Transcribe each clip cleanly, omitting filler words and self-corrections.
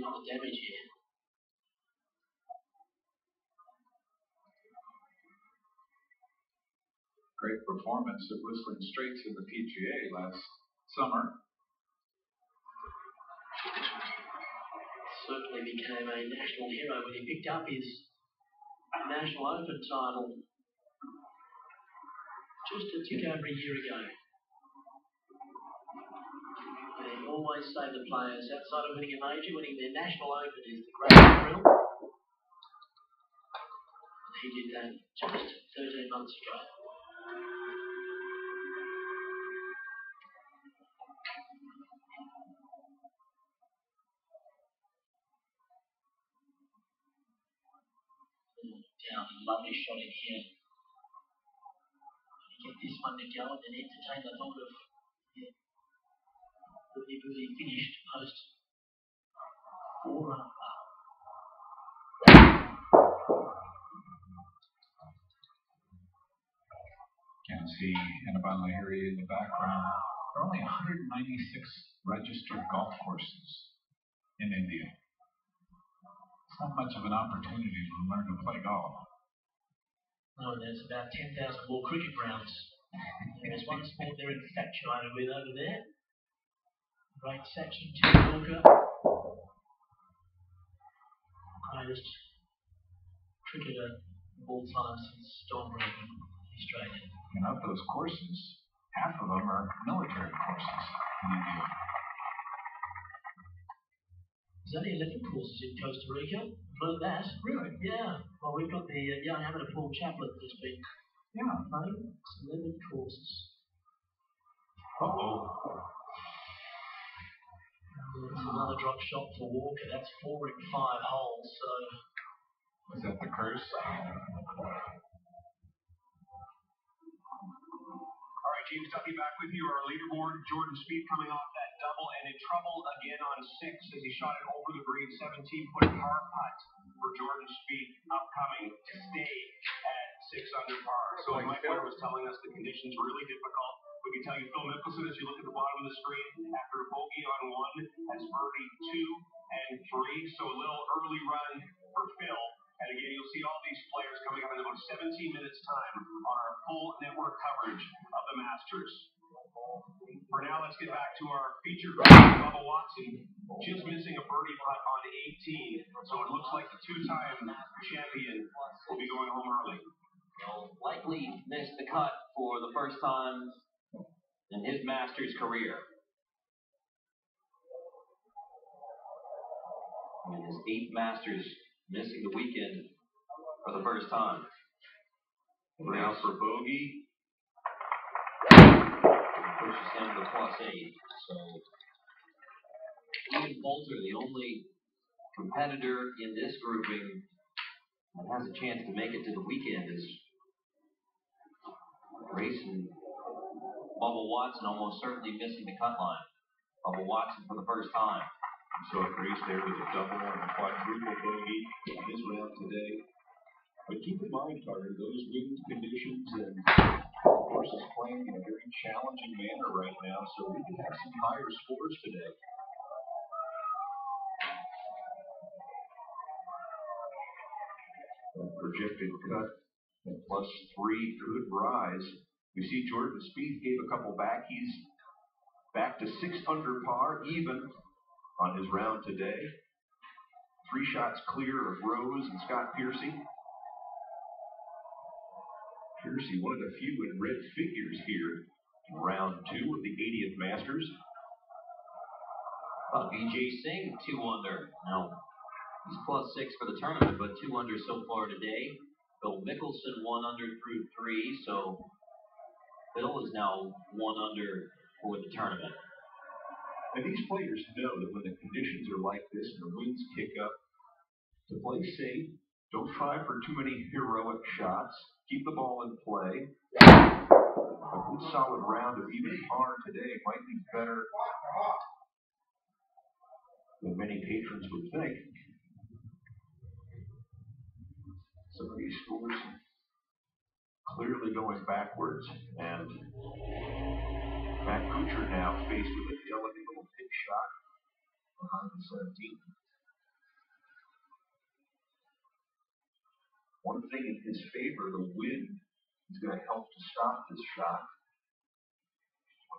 look at the damage here. Great performance at Whistling Straits in the PGA last summer. Certainly became a national hero when he picked up his National Open title just a tick over a year ago. And he always say the players, outside of winning a major, winning their National Open is the greatest thrill. And he did that just 13 months ago. Down, lovely shot in here. Get this one to go and then entertain the thought of really finished post 4 run par. Can see Annabelle area in the background. There are only 196 registered golf courses in India. It's not much of an opportunity to learn to play golf. No, there's about 10,000 more cricket grounds. There's one sport they're infatuated with over there. Great Sachin Tendulkar. Greatest cricketer of all time since Don Bradman, Australia. And of those courses, half of them are military courses in India. There's only 11 courses in Costa Rica. Learned that. Really? Yeah. Well, we've got the young amateur Paul Chaplin that's been playing. It's 11 courses. Uh-oh. There's another drop shot for Walker. That's 4 in 5 holes. So. Was that the curse? All right, James Duffy back with you. Our leaderboard, Jordan Spieth coming off that double and in trouble again on 6 as he shot it over the green. 17-foot par putt for Jordan Spieth upcoming to stay at 6 under par. So as Mike Blair was telling us, the conditions really difficult. We can tell you Phil Mickelson, as you look at the bottom of the screen, after a bogey on 1, has birdied 2 and 3. So a little early run for Phil. And again, you'll see all these players coming up in about 17 minutes' time on our full network coverage of the Masters. For now, let's get back to our featured guy, Bubba Watson, just missing a birdie putt on 18. So it looks like the 2-time champion will be going home early. He'll likely miss the cut for the first time in his Masters career. In his 8th Masters, missing the weekend for the first time. Now for bogey. Pushes him to +8. So, Ian Poulter, the only competitor in this grouping that has a chance to make it to the weekend, is Grayson. Bubba Watson almost certainly missing the cut line. Bubba Watson for the first time. So Grace there with a double and a quadruple bogey in his round today. But keep in mind, Carter, those wind conditions and of course is playing in a very challenging manner right now, so we could have some higher scores today. Projected cut at +3 could rise. We see Jordan Spieth gave a couple back. He's back to 6 under par, even on his round today. 3 shots clear of Rose and Scott Piercy. Piercy, one of the few in red figures here in round 2 of the 80th Masters. BJ Singh, 2 under. Now, he's +6 for the tournament, but 2 under so far today. Phil Mickelson, 1 under through 3, so Phil is now 1 under for the tournament. And these players know that when the conditions are like this and the winds kick up, to play safe, don't try for too many heroic shots, keep the ball in play. A good solid round of even par today might be better than many patrons would think. Some of these scores clearly going backwards, and Matt Kuchar now faced with a delicate little pitch shot behind the 17th. One thing in his favor, the wind is going to help to stop this shot.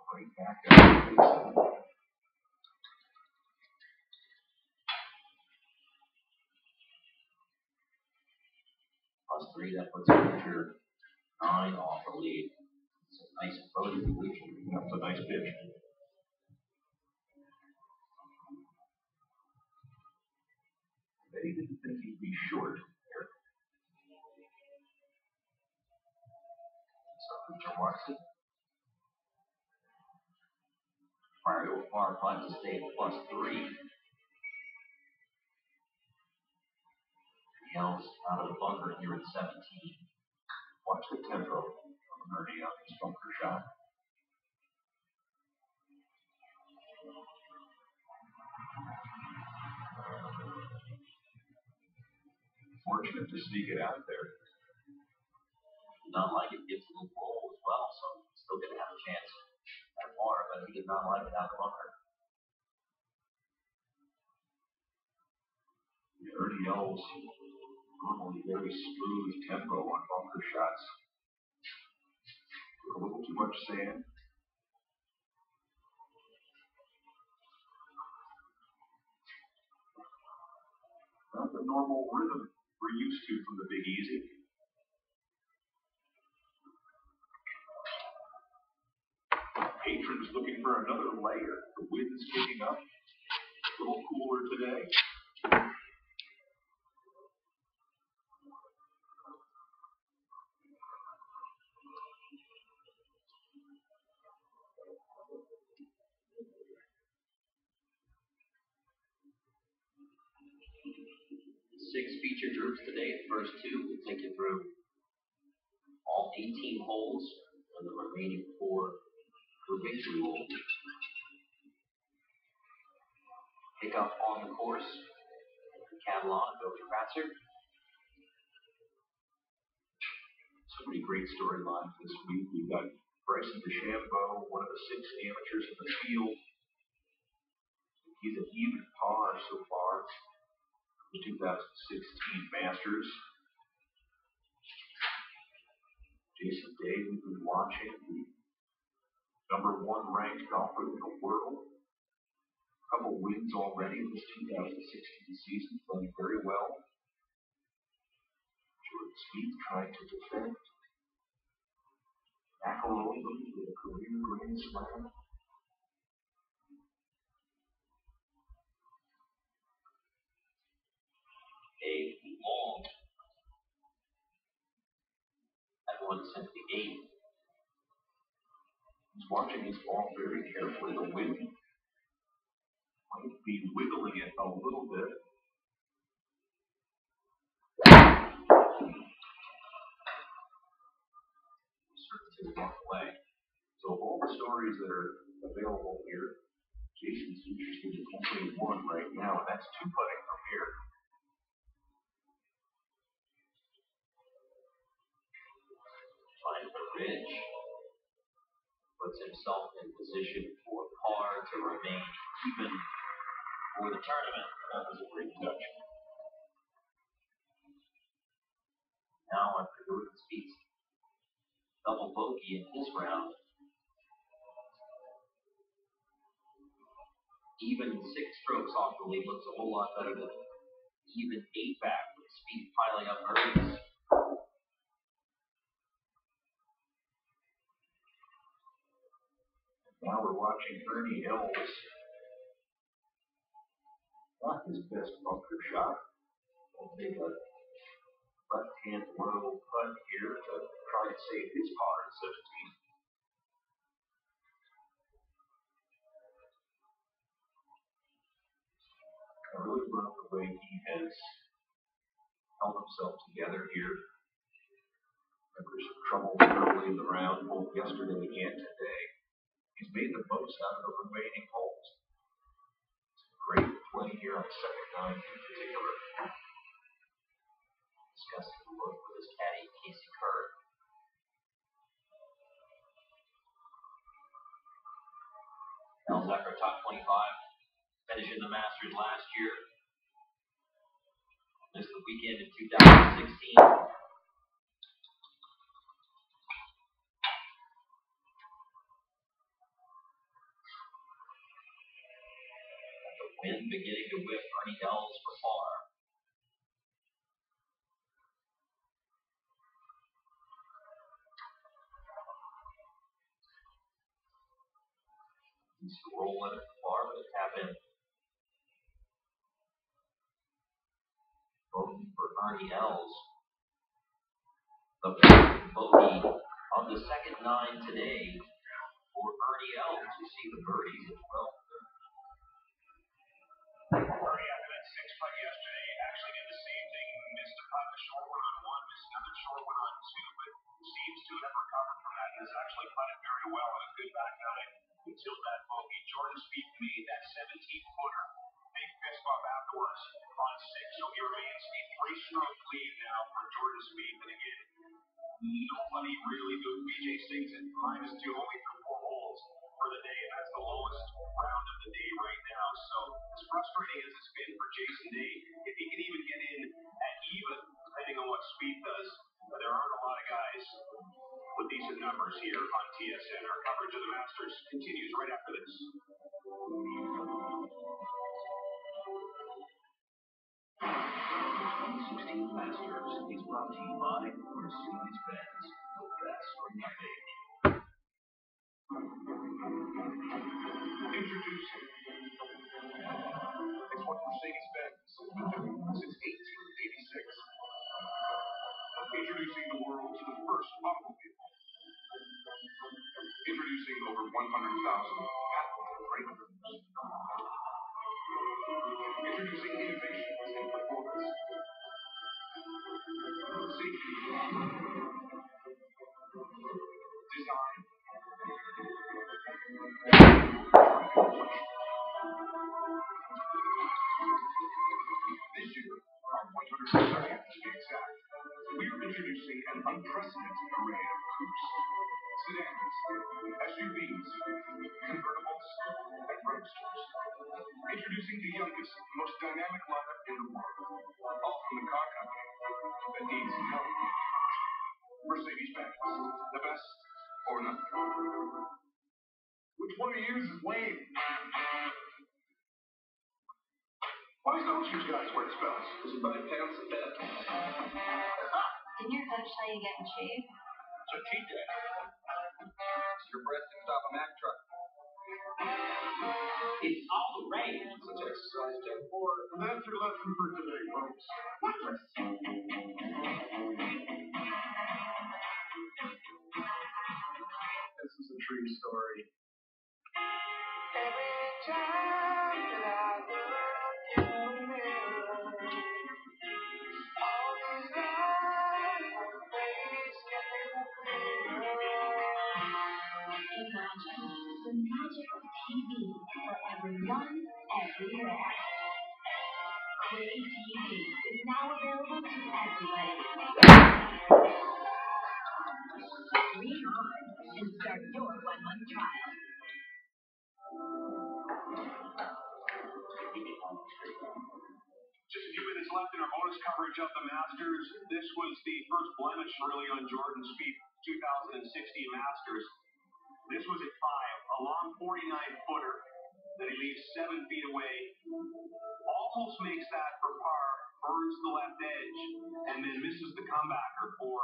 Right back up the baseline. +3, that puts Major 9 off the lead. It's a nice approach. That's a nice pitch. But he didn't think he'd be short here. So Major marks it. Mario Farr finds a stay at +3. Yells out of the bunker here at 17. Watch the tempo of Ernie on his bunker shot. Fortunate to sneak it out there. Did not like it, gets a little roll as well, so still going to have a chance at more, but he did not like it out of the bunker. Ernie yells normally very smooth tempo on bunker shots. A little too much sand. Not the normal rhythm we're used to from the Big Easy. Patrons looking for another layer. The wind's kicking up. A little cooler today. Six feature groups today. The first two will take you through all 18 holes and the remaining 4 for victory will pick up on the course. Catalan, Doja Ratzer. So many great storylines this week. We've got Bryson DeChambeau, one of the 6 amateurs in the field. He's an even par so far. The 2016 Masters. Jason Day, we've been watching, the #1 ranked golfer in the world. A couple wins already in this 2016 season, playing very well. Jordan Spieth trying to defend. McIlroy looking for the career Grand Slam. A long everyone since the 8th. He's watching his ball very carefully. The wind might be wiggling it a little bit. Certain to walk away. So of all the stories that are available here, Jason's interested in only one right now, and that's 2-putting from here. Finds the ridge. Puts himself in position for par to remain even for the tournament. That was a great touch. Now after Jordan Spieth's double bogey in this round, even 6 strokes off the lead looks a whole lot better than even 8 back with Spieth piling up birdies. Now we're watching Ernie Els. Not his best bunker shot. He'll take a left-hand low putt here to try and save his par at 17. I really love the way he has held himself together here. Remember some trouble early in the round, both yesterday and today. He's made the most out of the remaining holes. Some great play here on the second 9 in particular. Discussing the look with his caddy, Casey Kerr. Mel Zucker, top 25, finishing the Masters last year. Missed the weekend in 2016. wind beginning to whip Ernie Els for par. He's rolling at the bar, but a tap in. Bogey for Ernie Els. The bogey on the second 9 today for Ernie Els. You see the birdies as well. Ernie, after that 6-putt yesterday, actually did the same thing. Missed a putt, the short one on 1, missed another short one on 2, but seems to have recovered from that and has actually putted very well on a good back 9 until that bogey. Jordan Spieth made that 17-footer. Big fist bump afterwards on 6. So he remains a 3-stroke lead now for Jordan Spieth. And again, nobody really doing BJ Sings at -2 only through 4 holes for the day, and that's the lowest round of the day right now. So as frustrating as it's been for Jason Day, if he can even get in at even, depending on what Spieth does, there aren't a lot of guys with decent numbers here on TSN. Our coverage of the Masters continues right after this. The 16 Masters is brought to you by Mercedes-Benz, the best from nothing. Introducing. It's what Mercedes-Benz has been doing since 1886. Introducing the world to the first automobile. Introducing over 100,000 patented brake rooms. Introducing innovations in performance. Safety. Design. This year, our 130th to be exact, we are introducing an unprecedented array of coupes, sedans, SUVs, convertibles, and roadsters. Introducing the youngest, most dynamic lineup in the world, all from the car company that needs no introduction. Mercedes-Benz, the best or nothing. Which one of you is lame? Why don't you guys wear spells? Because you buy pants and bed. Didn't your coach tell you to get in shape? So cheat day. Your breath can stop a Mack truck. It's all the rage. Let's exercise day 4. And that's your lesson for today, folks. Mattress. This is a true story. Every time that I look in the mirror, all these lines on the face get a little clearer. Imagine the magic of TV for everyone, everywhere. Crave TV is now available to everybody. Read on and start your 1-month trial. Just a few minutes left in our bonus coverage of the Masters. This was the first blemish really on Jordan Spieth 2016 Masters. This was at 5, a long 49-footer that he leaves 7 feet away. Almost makes that for par, burns the left edge, and then misses the comebacker for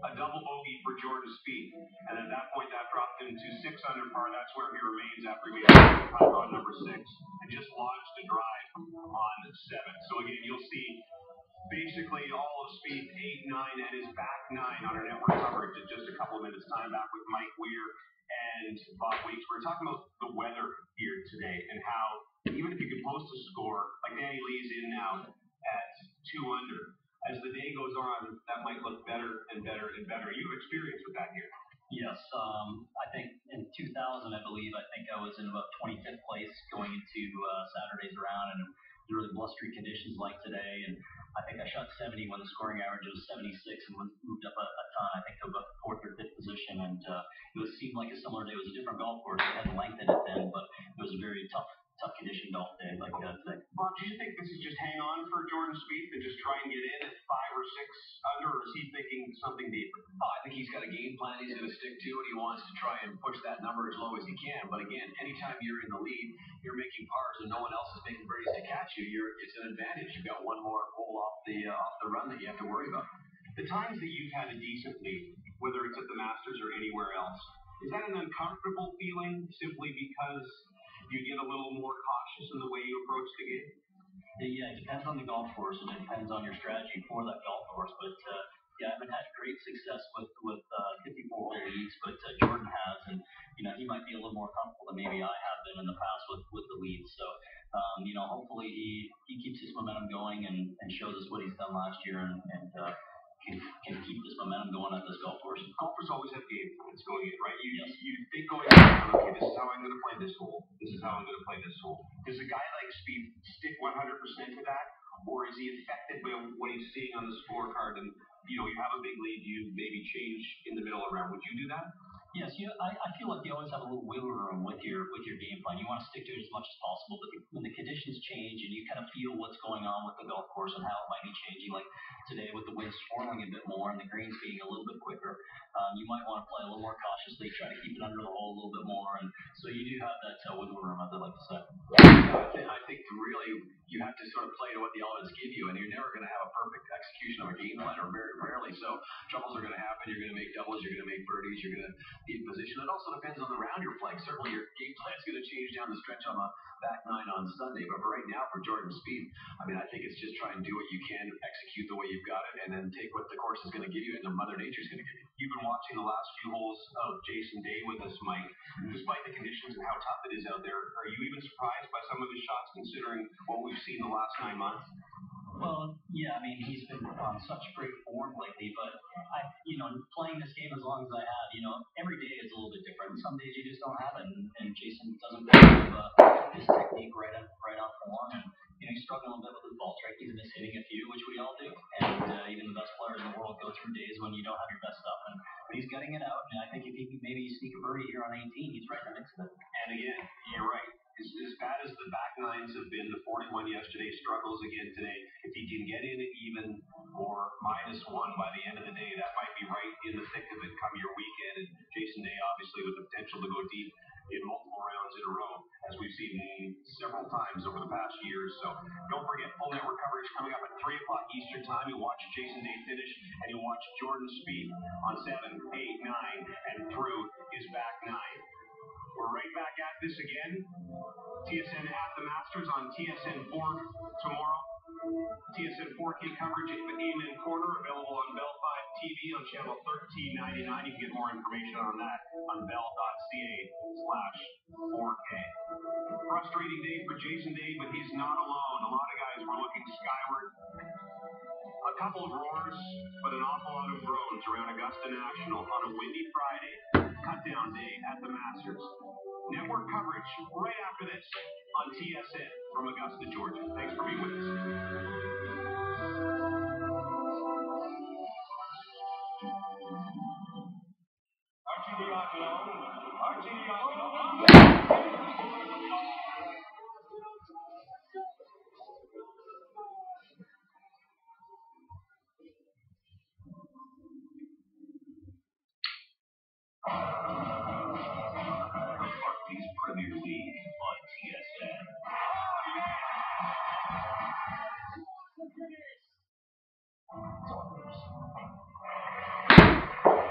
a double bogey for Jordan Spieth. And at that point, that dropped him to 6 under par. That's where he remains after he made a putt on number 6 and just launched a drive on 7. So again, you'll see basically all of Spieth 8, 9, and his back 9 on our network coverage in just a couple of minutes time back with Mike Weir and Bob Weeks. We're talking about the weather here today and how even if you could post a score, like Danny Lee's in now at 2 under, as the day goes on, that might look better and better and better. You have experience with that here. Yes, I think in 2000, I was in about 25th place going into Saturday's round, and really blustery conditions like today, and I think I shot 70 when the scoring average was 76 and moved up a ton, I think to about 4th or 5th position, and seemed like a similar day. It was a different golf course. It had length in it then, but it was a very tough condition golf day like today. Well, do you think this is just hang on for Jordan Spieth and just try and get in at 5 or 6 under, or is he thinking something deeper? Oh, I think he's got a game plan he's going to stick to, and he wants to try and push that number as low as he can. But again, anytime you're in the lead, you're making pars and no one else is making birdies to catch you. It's an advantage. You've got one more hole off the run that you have to worry about. The times that you've had a decent lead, whether it's at the Masters or anywhere else, is that an uncomfortable feeling simply because you get a little more cautious in the way you approach the game? Yeah, it depends on the golf course and it depends on your strategy for that golf course. But yeah, I haven't had great success with 54-hole leads, but Jordan has, and he might be a little more comfortable than maybe I have been in the past with the leads. So hopefully he keeps his momentum going and shows us what he's done last year and can keep this momentum going at this golf course. Golfers always have game plans going in, right? Yes. You think going in, okay, this is how I'm going to play this hole. This is how I'm going to play this hole. Does a guy like Spieth stick 100% to that, or is he affected by what he's seeing on the scorecard? And you have a big lead, you maybe change in the middle of the round. Would you do that? Yes, I feel like you always have a little wiggle room with your game plan. You want to stick to it as much as possible, but when the conditions change and you kind of feel what's going on with the golf course and how it might be changing, like today with the wind swirling a bit more and the greens being a little bit quicker, you might want to play a little more cautiously, try to keep it under the hole a little bit more, and so you do have that wiggle room, as I like to say. I think really you have to sort of play to what the elements give you, and you're never going to have a perfect execution of a game plan, or very rarely. So troubles are going to happen. You're going to make doubles. You're going to make birdies. You're going to be in position. It also depends on the round you're playing. Certainly your game plan is going to change down the stretch on the back nine on Sunday. But for right now, for Jordan Spieth, I think it's just try and do what you can, execute the way you've got it, and then take what the course is going to give you and the Mother Nature is going to give you. You've been watching the last few holes of Jason Day with us, Mike. Despite the conditions and how tough it is out there, are you even surprised by some of his shots considering what we've seen the last 9 months? Well, yeah, he's been on such great form lately, but playing this game as long as I have, every day is a little bit different. Some days you just don't have it, and Jason doesn't have his technique right on form, and he's struggling a bit with his ball strike. He's mishitting a few, which we all do, and even the best players in the world go through days when you don't have your best stuff, but he's getting it out, and I think if he can maybe sneak a birdie here on 18, he's right in the mix of it. And again, you're right. As bad as the back nines have been, the 41 yesterday struggles again today. If he can get in at even or -1 by the end of the day, that might be right in the thick of it come your weekend. And Jason Day, obviously, with the potential to go deep in multiple rounds in a row, as we've seen several times over the past years. So don't forget, full network coverage coming up at 3 o'clock Eastern time. You'll watch Jason Day finish, and you'll watch Jordan Spieth on 7, 8, 9, and through his back nine. We're right back at this again. TSN at the Masters on TSN 4 tomorrow. TSN 4K coverage at the Amen Corner, available on Bell 5 TV on channel 1399. You can get more information on that on bell.ca/4K. Frustrating day for Jason Day, but he's not alone. A lot of guys were looking skyward. A couple of roars, but an awful lot of groans around Augusta National on a windy Friday, cut-down day at the Masters. Network coverage right after this on TSN from Augusta, Georgia. Thanks for being with us. Barclays Premier League on TSN.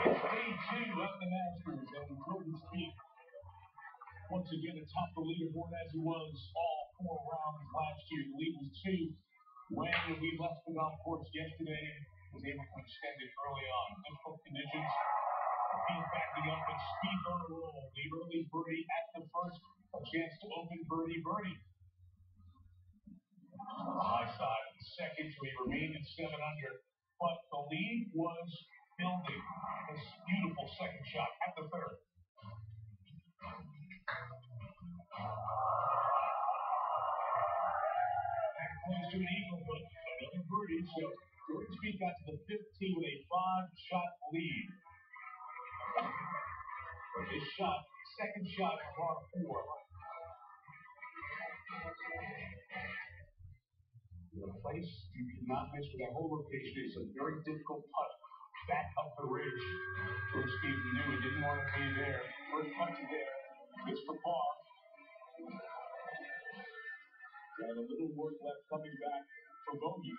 It's day 2 of the Masters, and Jordan Spieth once again atop the leaderboard as he was all 4 rounds last year. The lead was 2 when we left the golf course yesterday and was able to extend it early on. Difficult conditions. Spieth backing up, but Spieth on a roll. The early birdie at the first, a chance to open birdie. On the high side, second, so he remained at 7 under. But the lead was building. This beautiful second shot at the third. Back close to an eagle, but another birdie. So Jordan Spieth got to the 15 with a 5-shot lead. His shot, second shot, par 4. The place you cannot miss with that whole location is a very difficult putt back up the ridge. Jordan Spieth knew he didn't want to be there. First putt to there. It's for par. Got a little work left coming back for bogey.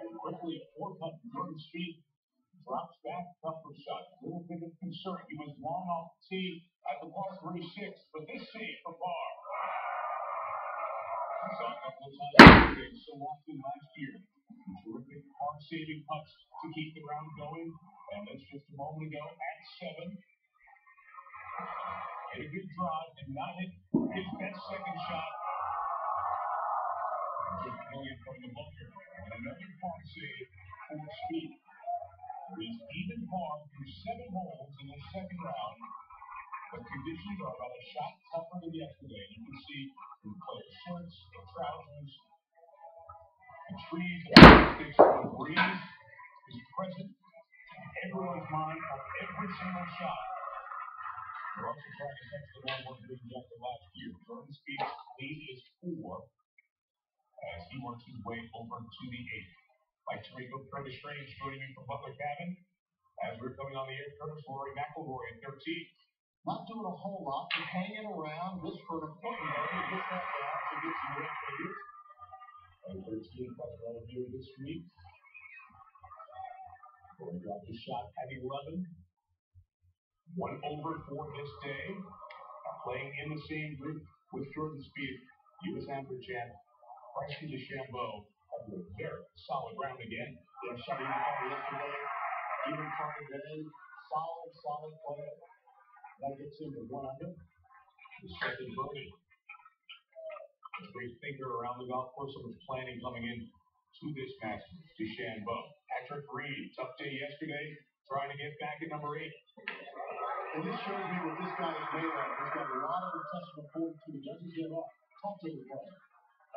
And quickly a 4-putt from Jordan Spieth drops back, tougher shot. A little bit of concern. He was long off the tee at the par 36, but this save for par. I saw a couple of times so often last year. Terrific hard-saving putts to keep the round going. And that's just a moment ago at 7. Hit a good drive and not hit his best second shot. Just going from the bunker. And another par save for Spieth. He's even par through 7 holes in the second round. The conditions are about a shot tougher than yesterday. You can see in player shirts, the trousers, the trees, the sticks, the breeze is present in everyone's mind on every single shot. We're also trying to catch the one leading up to last year. Jordan Spieth's lead is 4 as he works his way over to the 8th. Like Tarico Curtis Strange joining me from Butler Cabin. As we're coming on the air, Curtis Rory McIlroy at 13. Not doing a whole lot, but hanging around. This for an important moment. Gets that down to get some red figures. And 13 puts right here this week. Rory dropped his shot at 11. 1 over for this day. Playing in the same group with Jordan Spieth, U.S. Amateur champ, Bryson DeChambeau, having a very solid round again. They shot in the car yesterday, even par today. Solid play. That gets him to 1 under. The second birdie. A great thinker around the golf course, so much planning coming in to this match. DeChambeau. Patrick Reed, tough day yesterday, trying to get back at number 8. And this shows me what this guy is made of. He's got a lot of intestinal fortitude. He doesn't give up. Tough to the play.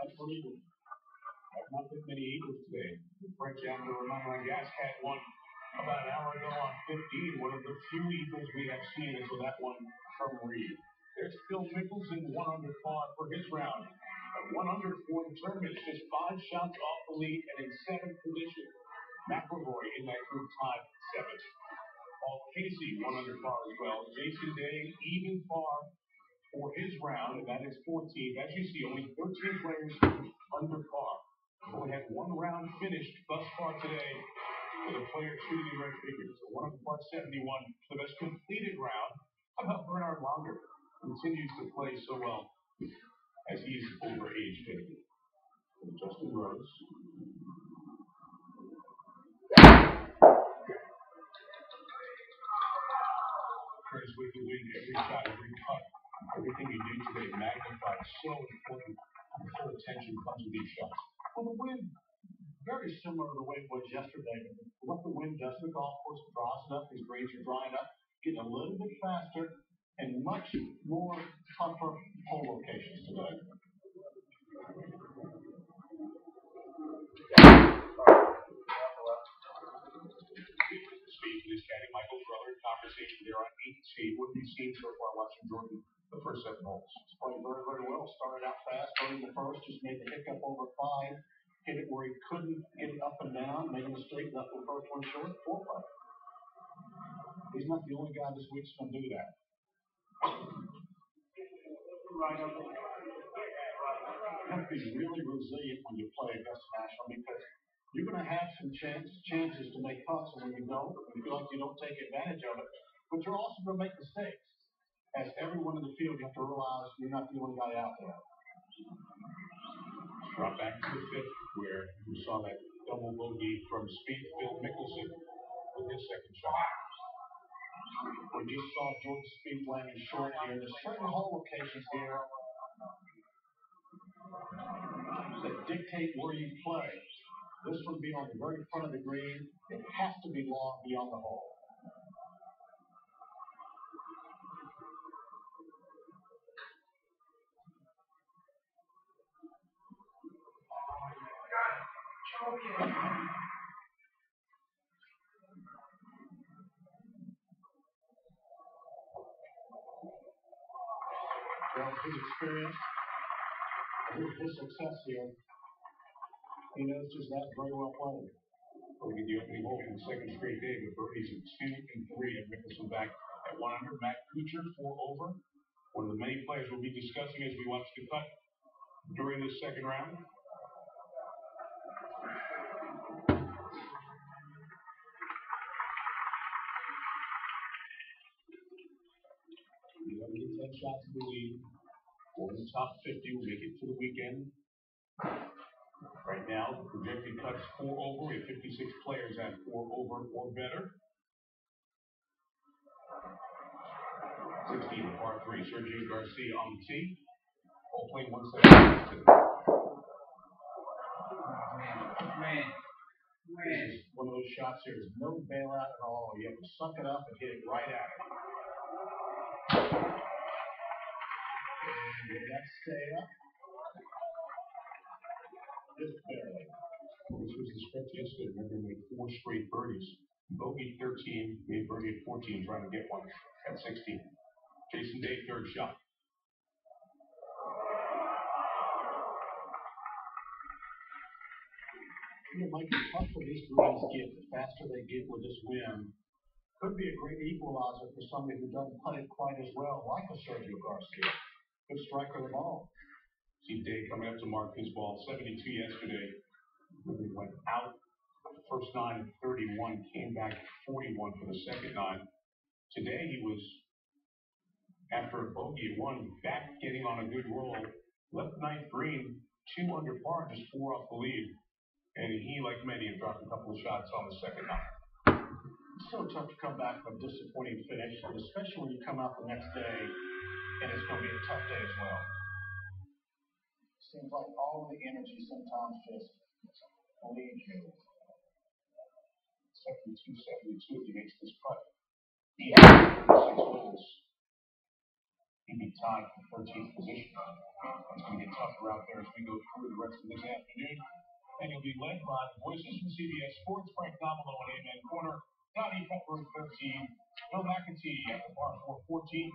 That's for Eagles. I've not been many Eagles today. French amateur Romain Gas had one about an hour ago on 15. One of the few Eagles we have seen until that one from Reed. There's Phil Mickelson, 1 under par for his round. At 1 under for the tournament, just 5 shots off the lead and in 7th position. McIlroy in that group tied 7th. Paul Casey, 1 under par as well. Jason Day, even par for his round, and that is 14. As you see, only 13 players under par. We had 1 round finished thus far today with a player shooting in red figures. So 1 under par 71, the best completed round. How about Bernard Langer? Continues to play so well as he's over age 50. And Justin Rose. Curtis with the win, every shot, every cut, everything you do today magnified. So important. Full attention comes with these shots. Well, the wind, very similar to the way it was yesterday. What the wind does to the golf course, draws it up, these greens are drying up, getting a little bit faster, and much more tougher hole locations today. Spieth is chatting Michael's brother. Conversation there on 8th. What have you seen so far watching Jordan the first 7 holes? He's playing very, very well. Started out fast, starting the first, just made the hiccup over 5. Hit it where he couldn't get it up and down, made a mistake, left the first one short, 4 putt. He's not the only guy this week's going to do that. You have to be really resilient when you play Augusta National because you're going to have some chances to make putts, and when you don't, you feel like you don't take advantage of it. But you're also going to make mistakes. As everyone in the field, you have to realize you're not the only guy out there. Drop back to the 5th, where you saw that double bogey from Spieth, Phil Mickelson with his second shot. We just saw Jordan Spieth landing short here. There's certain hole locations here that dictate where you play. This one being on the very front of the green, it has to be long beyond the hole. Well, his experience With his success here, he knows just that very well played. We'll get the opening hole for the second straight day with birdies at 2 and 3. And Mickelson back at 100. Matt Kuchar, 4 over. One of the many players we'll be discussing as we watch the cut during this second round. You only get 10 shots in the lead. 4 in the top 50 will make it to the weekend. Right now, the projected cuts 4 over. We have 56 players at 4 over or better. 16 par 3. Sergio Garcia on the tee. All playing 172. Man. This is one of those shots here. There's no bailout at all. You have to suck it up and hit it right at it. And will that stay up? Just barely. This was the stretch yesterday. Remember, he made 4 straight birdies. Bogey 13, made birdie at 14, trying to get one at 16. Jason Day, third shot. It might be tough for these greens get. The faster they get with this wind, could be a great equalizer for somebody who doesn't putt it quite as well, like a Sergio Garcia. Good striker of the ball. See Day coming up to mark his ball. 72 yesterday. He went out the first 9 at 31, came back 41 for the second 9. Today he was, after a bogey at 1, back getting on a good roll. Left ninth green, 2 under par, just 4 off the lead. And he, like many, have dropped a couple of shots on the second 9. It's so tough to come back from a disappointing finish, but especially when you come out the next day, and it's going to be a tough day as well. Seems like all the energy sometimes just leaves you. 72 if he makes this putt. He has 36 holes. He'd be tied for 13th position. It's going to get tougher out there as we go through the rest of this afternoon. And you'll be led by voices from CBS Sports, Frank Domino at Amen Corner, Donnie Pepper at 13, Bill McEntee at the par 4 14,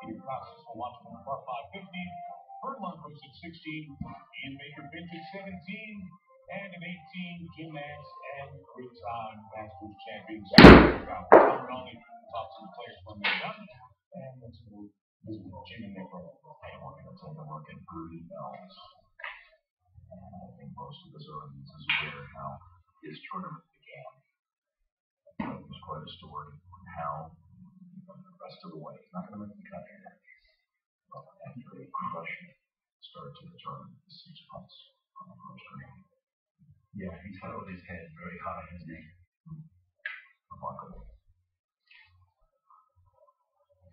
Peter Costas will watch from the par 5 15, Bert Lundquist at 16, Ian Baker Finch at 17, and at 18, Jim Nance and three-time Masters champions. Tom Ronnie talks to the players from the gun, and let's move Jim and Nick. Hey, we're going to take a look at Rudy Bells. And I think most of this audience is aware of how his tournament began. It was quite a story. How he went the rest of the way. He's not going to make the cut here. But after a crushing start to the tournament, the 6 putts on the first green. Yeah, he's held his head very high, hasn't he? Remarkable.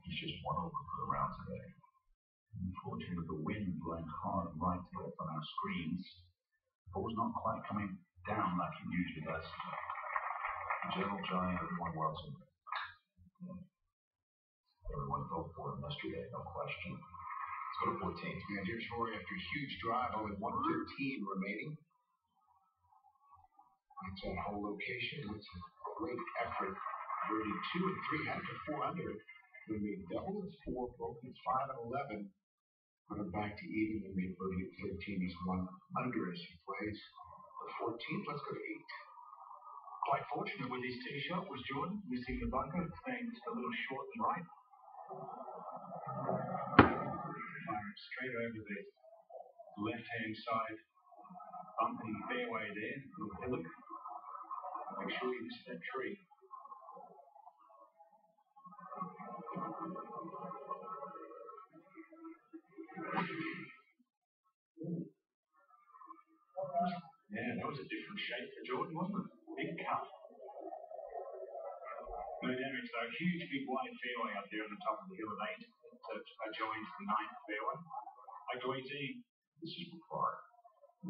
He's just 1 over for the round today. Unfortunately, with the wind blowing hard right to left on our screens, the ball's not quite coming down like it usually does. The general giant of one Wilson. Everyone fell for him yesterday, no question. Let's go to 14. And here's Rory after a huge drive, only 115 remaining. It's a whole location. It's a great effort. Birdie 2 and 3, had to 4 under. They made double at 4, broken 5 and 11. Put him back to even and made birdie at 13. He's 1 under as he plays the 14th. Let's go to 8. Quite fortunate with his tee shot was Jordan, missing the bunker, playing just a little short and right. Firing straight over the left-hand side, bumping fairway there. Little hillock. Make sure you miss that tree. Yeah, that was a different shape for Jordan, wasn't it? Big cut. No damage though. Huge big wide fairway up there on the top of the hill of 8 that adjoins the 9th fairway. I go 18. This is required.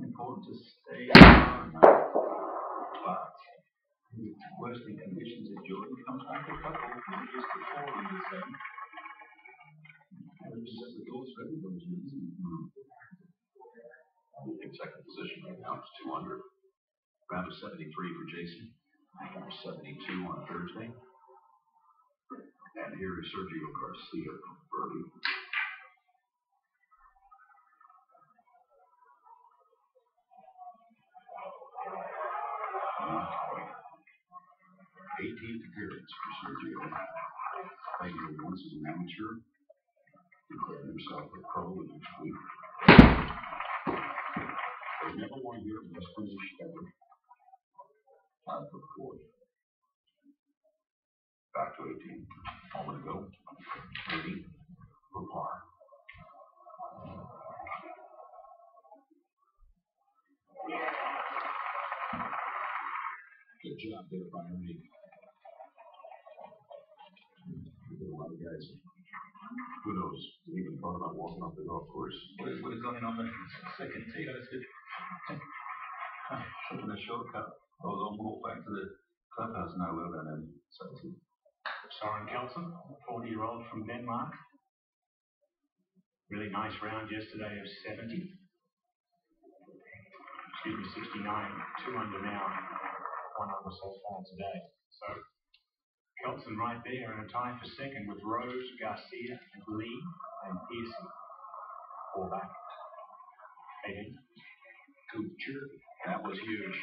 Important to stay on. But with worsening conditions, if Jordan comes back a couple, not just the 4 in the 7. This is the goals for everybody. In second position right now, it's 200. Round of 73 for Jason. 72 on Thursday. And here is Sergio Garcia from birdie. 18th appearance for Sergio. Played here once as an amateur, declared himself a pro eventually. They never won here in West British ever. Tied for fourth. Back to 18. All to go. 80 for par. Good job there by Ernie. A lot of guys, who knows, even thought about walking off the golf course. What is going on the second tee? I said, Taking a shortcut. I was on walk back to the clubhouse and I live in 17. Soren Kelsen, 40-year-old from Denmark. Really nice round yesterday of 70. Excuse me, 69. 2 under now. 1 under so far today. So Kelsen right there in a tie for second with Rose, Garcia, Lee, and Pearson. 4 back. 18. Kuchar, that was huge.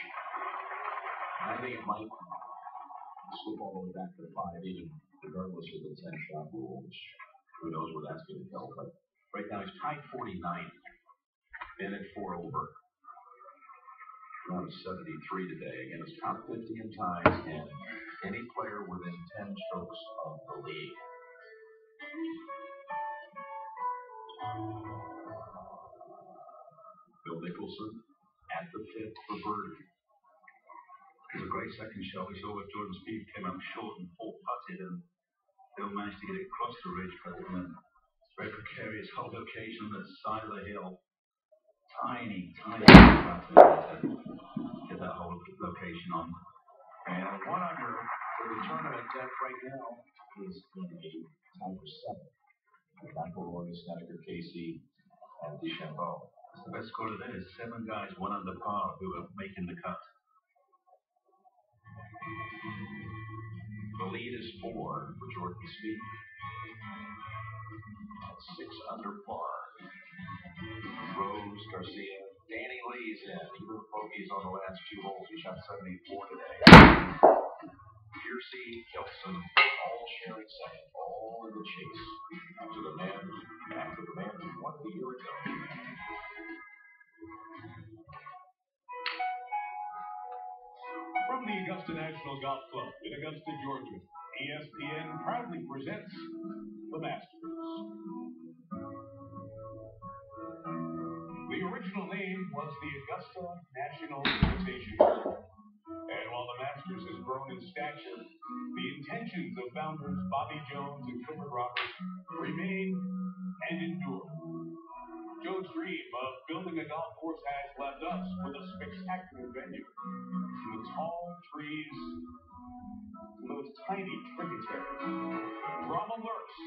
I think it might slip all the way back to 5, even regardless of the 10-shot rule, which who knows where that's going to go. But right now he's tied 49, and at 4 over. Around 73 today. Again, it's top 50 in ties, and any player within 10 strokes of the lead. Bill Nicholson at the 5th for birdie. it was a great second shot. We saw what Jordan Spieth came up short and full putted, and Bill managed to get it across the ridge, but in a very precarious hole location on the side of the hill. Tiny putt to get that whole location on. And 1 under for the tournament deck right now is in a tie for 7. McIlroy, Snedeker, Casey, and DeChambeau. The best score today is 7 guys, 1 under par, who are making the cut. The lead is 4 for Jordan Spieth. 6 under par. Rose, Garcia, Danny Lee's in. Even bogeys on the last 2 holes. He shot 74 today. Piercy, Kelsen, all sharing second, all in the chase. After the man who won a year ago. From the Augusta National Golf Club in Augusta, Georgia, ESPN proudly presents the Masters. The original name was the Augusta National Invitation. And while the Masters has grown in stature, the intentions of founders Bobby Jones and Clifford Roberts remain and endure. Joe's dream of building a golf course has left us with a spectacular venue. From the tall trees to those tiny tributaries, drama lurks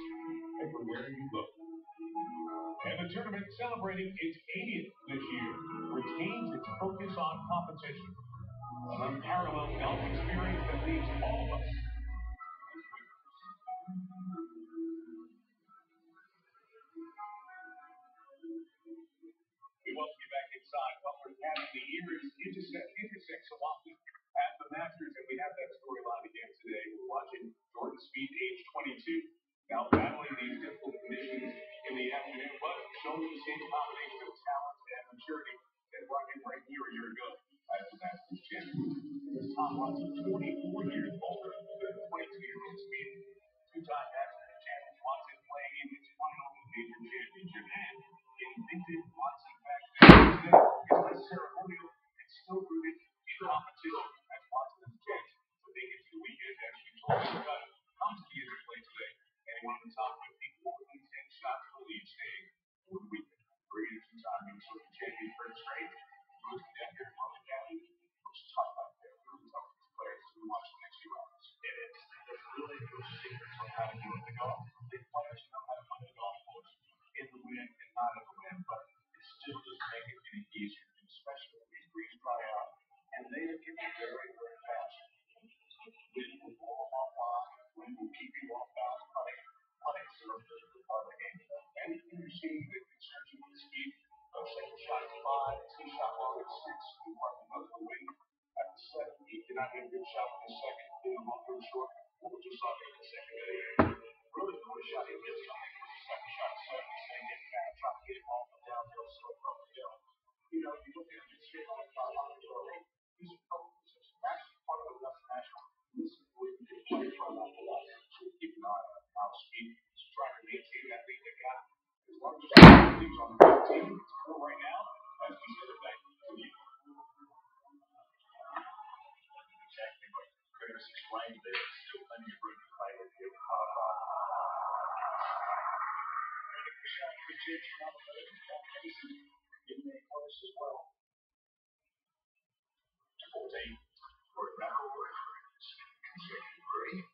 everywhere you look. And the tournament, celebrating its 80th this year, retains its focus on competition. An unparalleled golf experience that leaves all of us. We welcome you back inside Butler Academy. The year is intersects so often at the Masters, and we have that storyline again today. We're watching Jordan Spieth, age 22, now battling these difficult conditions in the afternoon, but showing the same combination of talent and maturity that brought him right here a year ago as the Masters champion. This Tom Watson, 24 years older than 22-year-old Spieth, 2-time Masters champion. Watson playing in his final major championship, and invented Watson back today is less ceremonial and still rooted in competition as Watson is chance to make it to the weekend. As you told us about comes to the interplay today, and one of the top 50 more than 10 shots for the lead staying for the weekend. Bringing it to time for the champion for the straight. Who's the deck here from the Academy? It's tough out there. Really tough for these players to watch the next few rounds. It is. There's really no secrets on how to do it the golf. The players know how to play the golf course in the wind and not in the wind, but it still doesn't make it any easier, especially when these greens dry out. And they are getting very, very fast. Wind will blow them off line. Wind will keep you off balance. Putting surface is part of the game. Anything you're seeing that concerns you with speed, second shot is 5, 2-shot long is 6, you mark the wind. At the 7, he did not get a good shot with the second, then the He was on the 15. Right now, as we set it back to you. Exactly what Curtis explained there. Still plenty of room to play with here. The shot for Jake from out there. Casey in there close as well. 14. For McElroy. Consecutive three.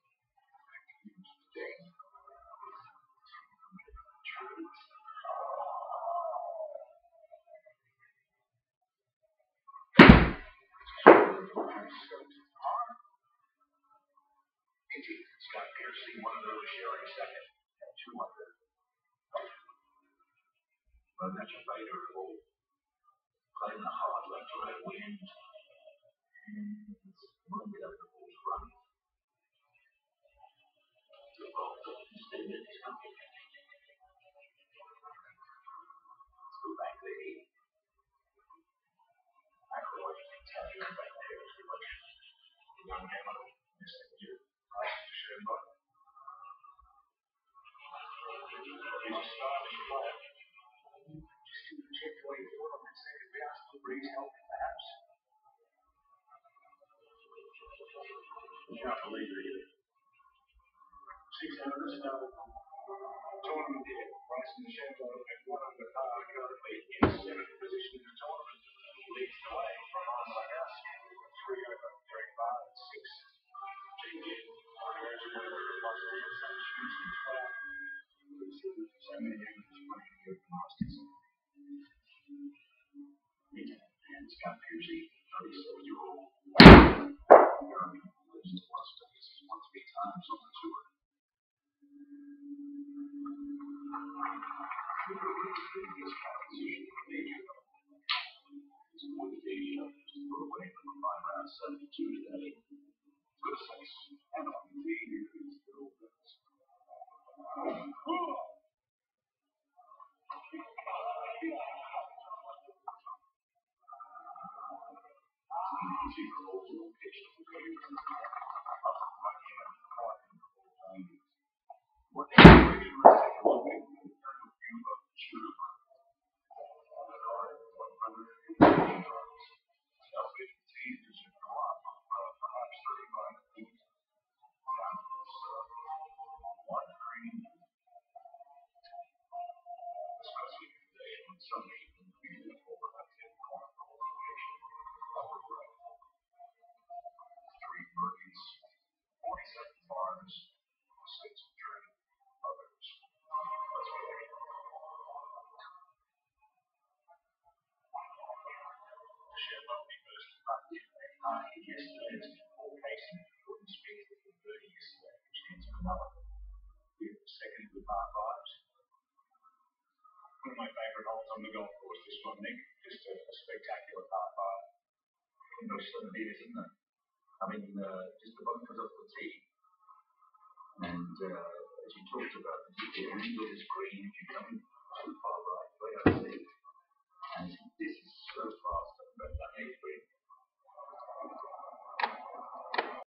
Scott Piercy, one of those sharing second at 200. But that's a fighter who playing the hard left to right wind. And it's one of the other balls run. The ball stay with his company. Let's go back there. McElroy can tell you right there is the way. The young man on the second year. Nice to show him up. He's a stylish player. Just to project away forward on that second bounce, the breeze helping perhaps. Can't believe it. 600 double. Tournament here. Bryson DeChambeau at 1 under par currently in 7th position in the tournament. Leads the way from Augusta. 3 over, 3 bar, 6. JJ. So many Yankees playing good Masters. And Scott Piercy, 37-year-old. Lives in Las Vegas. He's won 3 times on the tour. His composition of major is one day put away from the 5 round 72 today. Good sense. And on the day here is still best. What the situation was taking a look at the view of the shooter. Self-15 is a drop of perhaps 35 feet. One green. Especially today when some people feel overhead corner location. Upper right. 3 birdies. 47 bars. 6 drink. Others. Let's go. DeChambeau because yesterday's full casing couldn't speak to the birdies chance of another. Second with par 5s. One of my favourite holes on the golf course, this one, Nick. Just a spectacular par 5. Those 7 meters, isn't it? I mean, just the bunkers off the tee. And as you talked about, the angle is green if you're coming